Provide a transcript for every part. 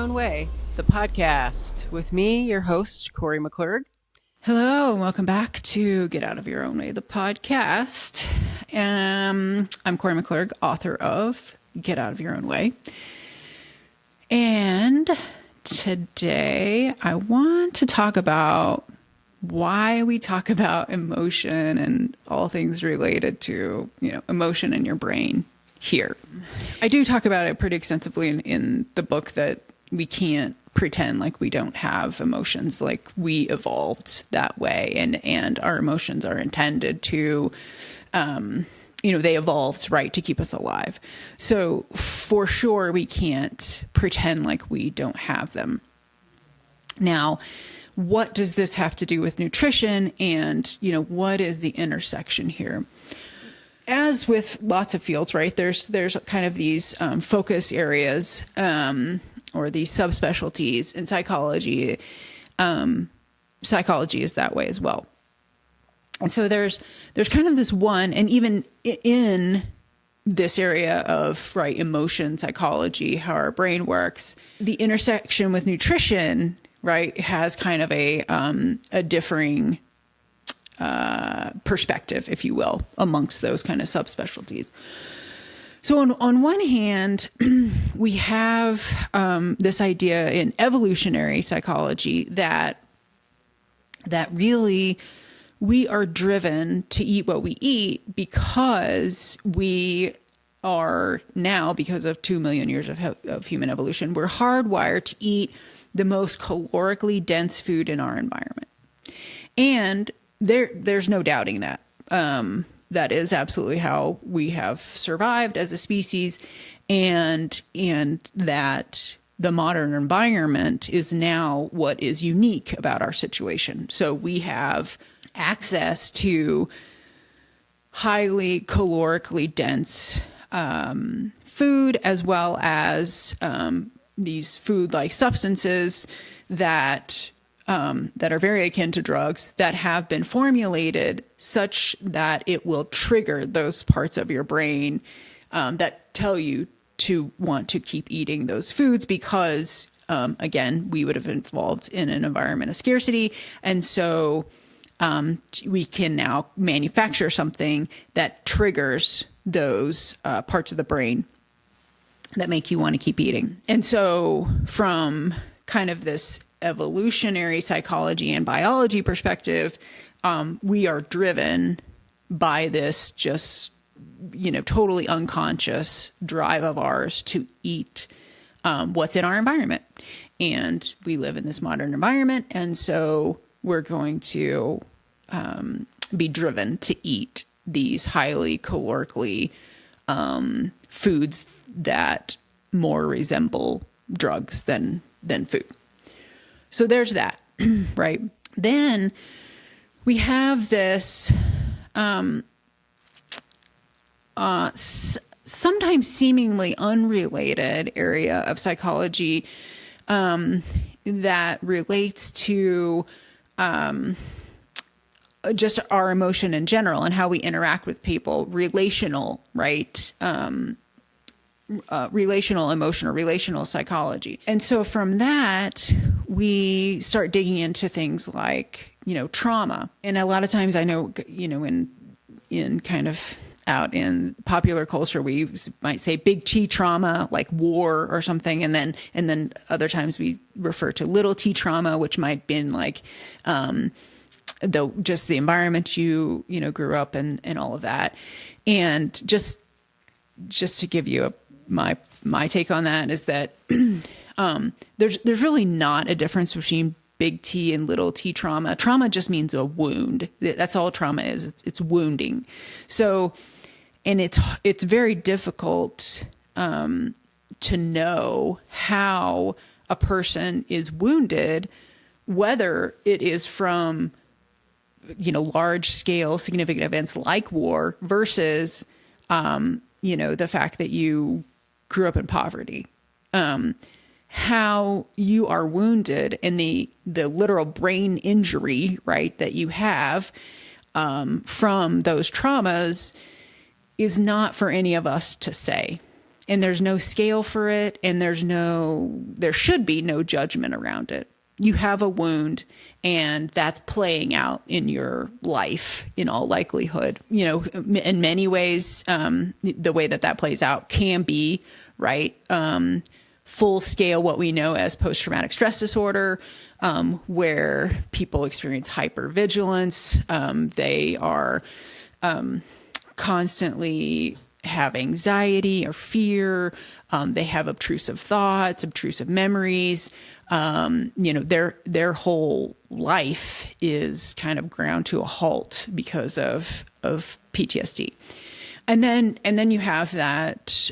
Own Way, the podcast with me, your host, Kori McClurg. Hello, and welcome back to Get Out of Your Own Way, the podcast. I'm Kori McClurg, author of Get Out of Your Own Way. And today I want to talk about why we talk about emotion and all things related to, emotion in your brain here. I do talk about it pretty extensively in the book that we can't pretend like we don't have emotions, like we evolved that way, and our emotions are intended to, they evolved, right, to keep us alive. So for sure, we can't pretend like we don't have them. Now, what does this have to do with nutrition, and, what is the intersection here? As with lots of fields, right, there's kind of these focus areas, or these subspecialties in psychology. Psychology is that way as well. And so there's kind of this one, and even in this area of, right, emotion, psychology, how our brain works, the intersection with nutrition, right, has kind of a differing perspective, if you will, amongst those kind of subspecialties. So on one hand, we have this idea in evolutionary psychology that really we are driven to eat what we eat because we are now, because of 2 million years of human evolution, we're hardwired to eat the most calorically dense food in our environment. And there's no doubting that. That is absolutely how we have survived as a species, and that the modern environment is now what is unique about our situation. So we have access to highly calorically dense food, as well as these food-like substances that are very akin to drugs, that have been formulated such that it will trigger those parts of your brain that tell you to want to keep eating those foods because, again, we would have evolved in an environment of scarcity. And so we can now manufacture something that triggers those parts of the brain that make you want to keep eating. And so from kind of this evolutionary psychology and biology perspective, we are driven by this just, totally unconscious drive of ours to eat what's in our environment. And we live in this modern environment, and so we're going to be driven to eat these highly calorically foods that more resemble drugs than food. So there's that, right? Then we have this sometimes seemingly unrelated area of psychology that relates to just our emotion in general and how we interact with people, relational, right? Relational emotion or relational psychology. And so from that, we start digging into things like, trauma. And a lot of times I know, in kind of out in popular culture, we might say big T trauma, like war or something. And then other times we refer to little T trauma, which might have been like, just the environment you grew up in and all of that. And just to give you my take on that is that there's really not a difference between big T and little T trauma. Trauma just means a wound. That's all trauma is. It's wounding. So, and it's very difficult to know how a person is wounded, whether it is from large scale significant events like war versus the fact that you grew up in poverty, how you are wounded and the literal brain injury, right, that you have from those traumas is not for any of us to say. And there's no scale for it, and there should be no judgment around it. You have a wound, and that's playing out in your life in all likelihood. In many ways, the way that plays out can be, right, full scale what we know as post-traumatic stress disorder, where people experience hypervigilance. They are constantly have anxiety or fear. They have obtrusive thoughts, obtrusive memories. Their whole life is kind of ground to a halt because of PTSD. And then you have that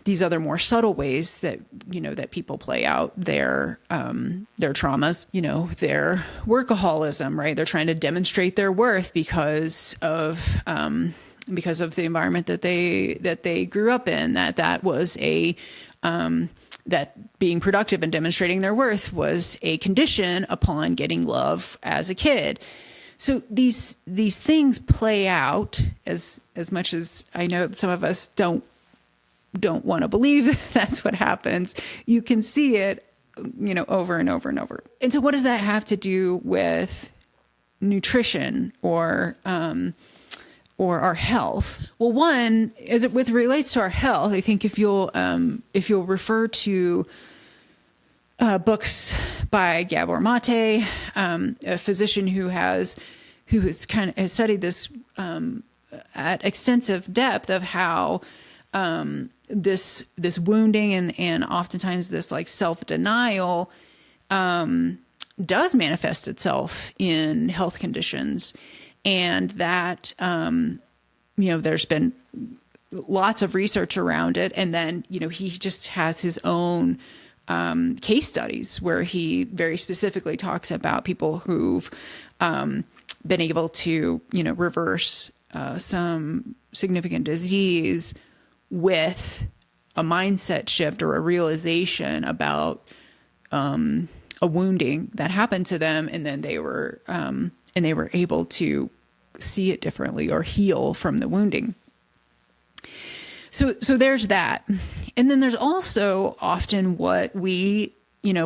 these other more subtle ways that that people play out their traumas. Their workaholism, right? They're trying to demonstrate their worth because of the environment that they grew up in. That was that being productive and demonstrating their worth was a condition upon getting love as a kid. So these things play out as much as I know some of us don't want to believe that that's what happens. You can see it, over and over and over. And so what does that have to do with nutrition or our health? Well, one, as it relates to our health, I think if you'll refer to books by Gabor Mate, a physician who has studied this at extensive depth of how this wounding and oftentimes this like self-denial does manifest itself in health conditions. And that, there's been lots of research around it. And then, he just has his own case studies where he very specifically talks about people who've been able to, reverse some significant disease with a mindset shift or a realization about a wounding that happened to them. And then they were able to see it differently or heal from the wounding. So there's that. And then there's also often what we,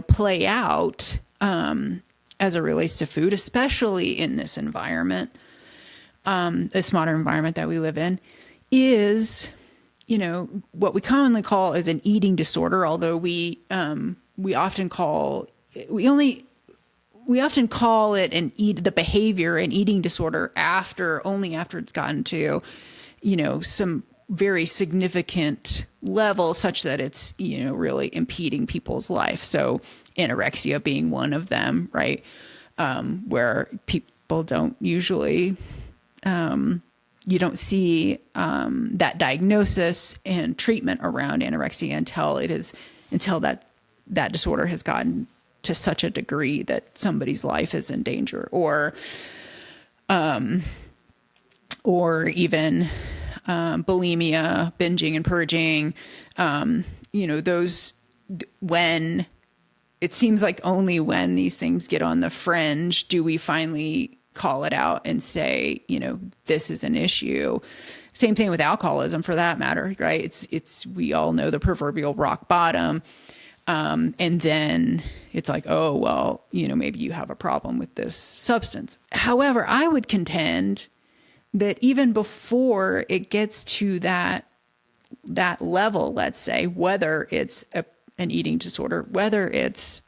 play out as it relates to food, especially in this environment, this modern environment that we live in, is, what we commonly call as an eating disorder, although we often call it the behavior an eating disorder only after it's gotten to, some very significant level such that it's, really impeding people's life. So anorexia being one of them, right? Where people don't usually, you don't see that diagnosis and treatment around anorexia until that disorder has gotten to such a degree that somebody's life is in danger, or even bulimia, binging and purging. Those, when it seems like only when these things get on the fringe do we finally call it out and say, this is an issue. Same thing with alcoholism, for that matter, right? It's we all know the proverbial rock bottom. And then it's like, oh, well, maybe you have a problem with this substance. However, I would contend that even before it gets to that level, let's say, whether it's an eating disorder, whether it's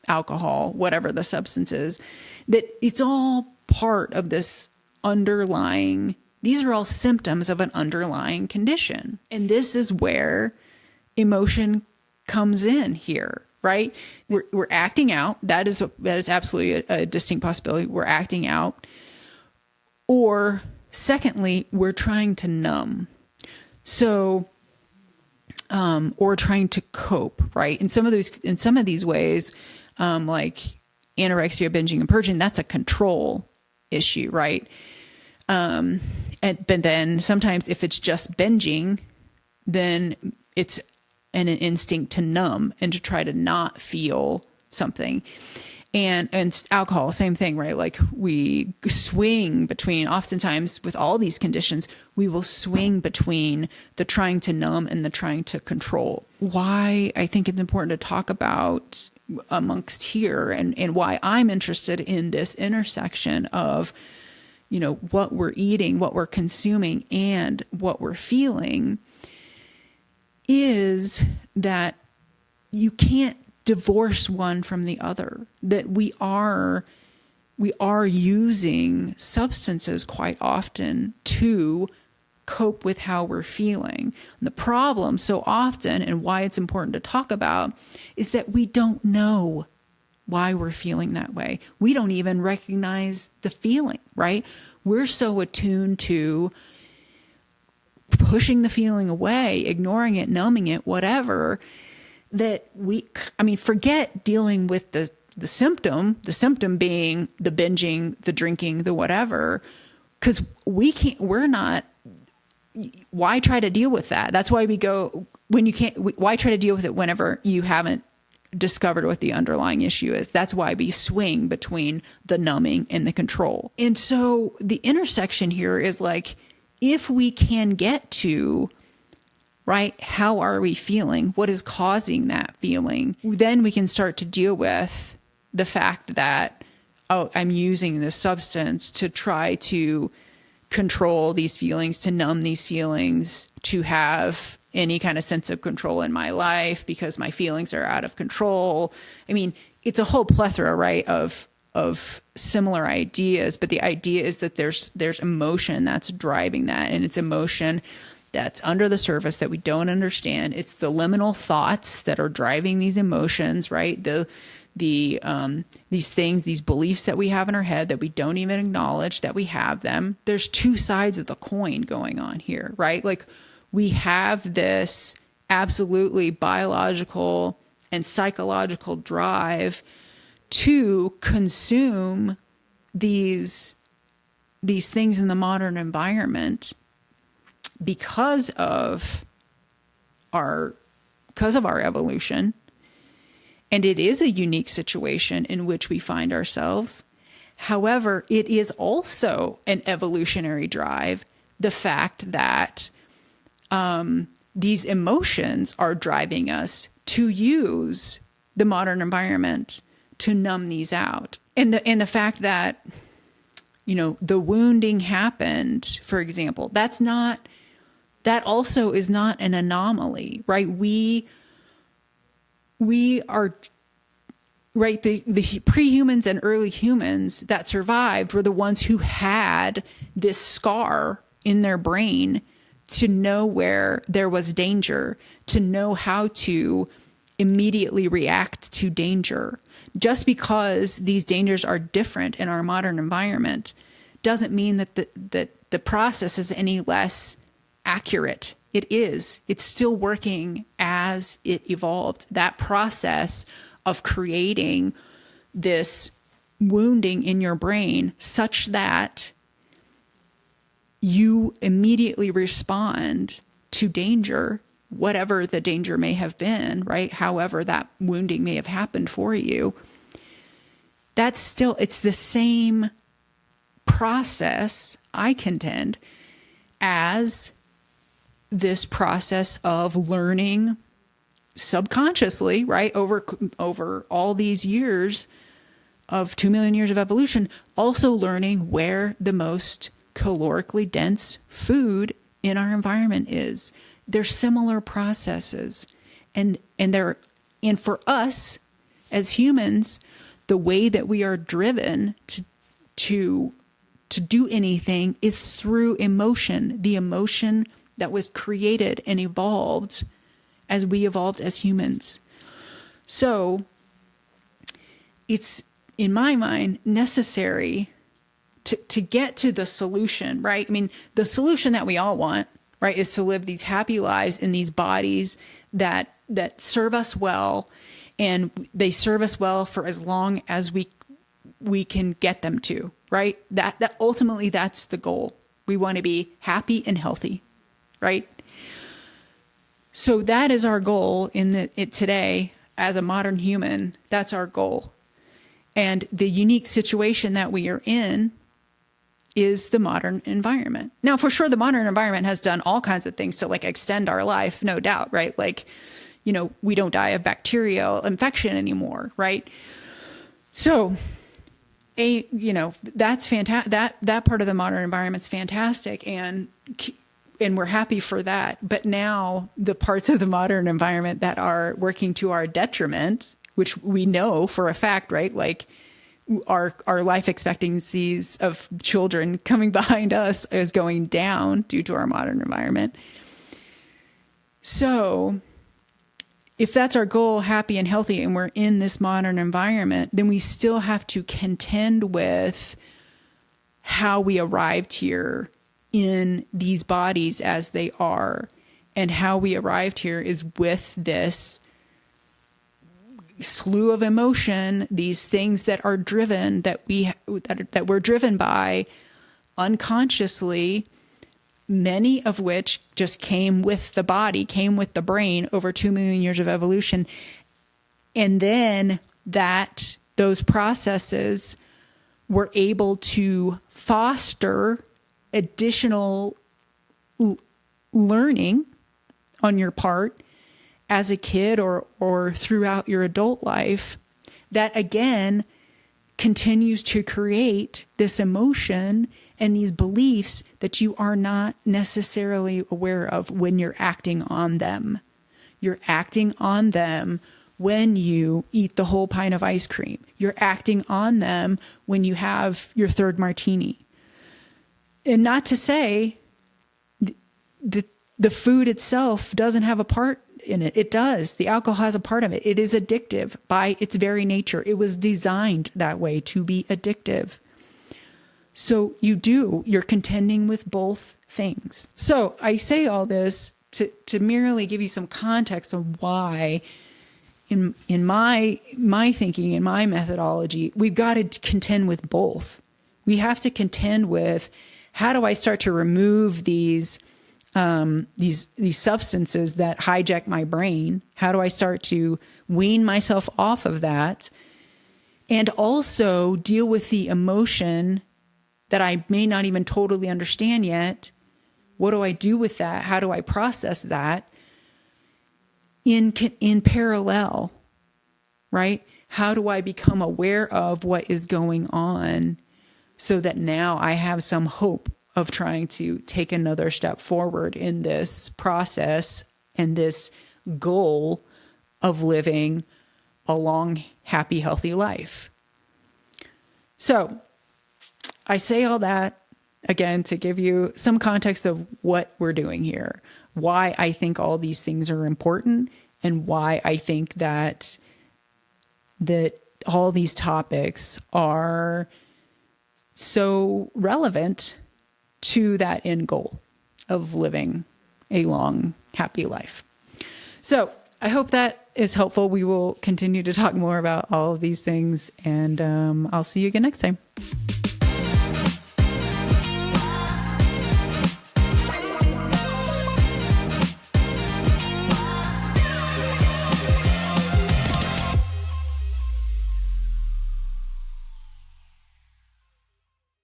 alcohol, whatever the substance is, that it's all part of this underlying, these are all symptoms of an underlying condition. And this is where emotion comes in here, right? We're acting out. That is absolutely a distinct possibility. We're acting out. Or secondly, we're trying to numb. So, or trying to cope, right? In some of these ways, like anorexia, binging, and purging, that's a control issue, right? But then sometimes if it's just binging, then it's an instinct to numb and to try to not feel something. And alcohol, same thing, right? Like we swing between, oftentimes with all these conditions, we will swing between the trying to numb and the trying to control. Why I think it's important to talk about amongst here, and why I'm interested in this intersection of, what we're eating, what we're consuming, and what we're feeling, is that you can't divorce one from the other, that we are using substances quite often to cope with how we're feeling. And the problem so often, and why it's important to talk about, is that we don't know why we're feeling that way. We don't even recognize the feeling, right? We're so attuned to pushing the feeling away, ignoring it, numbing it, whatever, that forget dealing with the symptom being the binging, the drinking, the whatever, because why try to deal with that? That's why we go, why try to deal with it whenever you haven't discovered what the underlying issue is? That's why we swing between the numbing and the control. And so the intersection here is like, if we can get to, right, how are we feeling? What is causing that feeling? Then we can start to deal with the fact that, I'm using this substance to try to control these feelings, to numb these feelings, to have any kind of sense of control in my life because my feelings are out of control. I mean, it's a whole plethora, right, of similar ideas, but the idea is that there's emotion that's driving that, and it's emotion that's under the surface that we don't understand. It's the liminal thoughts that are driving these emotions, right? These things, these beliefs that we have in our head that we don't even acknowledge that we have them. There's two sides of the coin going on here, right? Like we have this absolutely biological and psychological drive to consume these things in the modern environment because of our evolution. And it is a unique situation in which we find ourselves. However, it is also an evolutionary drive. The fact that these emotions are driving us to use the modern environment to numb these out. And the fact that, the wounding happened, for example, that also is not an anomaly, right? We are, right, the pre-humans and early humans that survived were the ones who had this scar in their brain to know where there was danger, to know how to immediately react to danger. Just because these dangers are different in our modern environment doesn't mean that the process is any less accurate. It is. It's still working as it evolved. That process of creating this wounding in your brain such that you immediately respond to danger, whatever the danger may have been, right? However that wounding may have happened for you. It's the same process, I contend, as this process of learning subconsciously, right, over all these years of 2 million years of evolution, also learning where the most calorically dense food in our environment is. They're similar processes, and for us as humans, the way that we are driven to do anything is through emotion, the emotion that was created and evolved as we evolved as humans. So it's, in my mind, necessary to get to the solution, right? I mean, the solution that we all want, right, is to live these happy lives in these bodies that serve us well, and they serve us well for as long as we can get them to, right? That ultimately, that's the goal. We want to be happy and healthy, right? So that is our goal today as a modern human. That's our goal. And the unique situation that we are in is the modern environment. Now, for sure, the modern environment has done all kinds of things to like extend our life, no doubt, right? Like, you know, we don't die of bacterial infection anymore, right? So, that's fantastic. That part of the modern environment's fantastic, and we're happy for that. But now the parts of the modern environment that are working to our detriment, which we know for a fact, right? Like our life expectancies of children coming behind us is going down due to our modern environment. So if that's our goal, happy and healthy, and we're in this modern environment, then we still have to contend with how we arrived here in these bodies as they are. And how we arrived here is with this slew of emotion, these things that are driven, that we're driven by unconsciously, many of which just came with the body, came with the brain over 2 million years of evolution. And then those processes were able to foster additional learning on your part as a kid or throughout your adult life that again continues to create this emotion and these beliefs that you are not necessarily aware of when you're acting on them. You're acting on them when you eat the whole pint of ice cream. You're acting on them when you have your third martini. And not to say the food itself doesn't have a part in it. It does. The alcohol has a part of it. It is addictive by its very nature. It was designed that way to be addictive. So you're contending with both things. So I say all this to merely give you some context of why in my thinking, in my methodology, we've got to contend with both. We have to contend with, how do I start to remove these substances that hijack my brain? How do I start to wean myself off of that? And also deal with the emotion that I may not even totally understand yet. What do I do with that? How do I process that in parallel, right? How do I become aware of what is going on so that now I have some hope of trying to take another step forward in this process and this goal of living a long, happy, healthy life? So I say all that, again, to give you some context of what we're doing here, why I think all these things are important, and why I think that all these topics are so relevant to that end goal of living a long, happy life. So I hope that is helpful. We will continue to talk more about all of these things, and I'll see you again next time.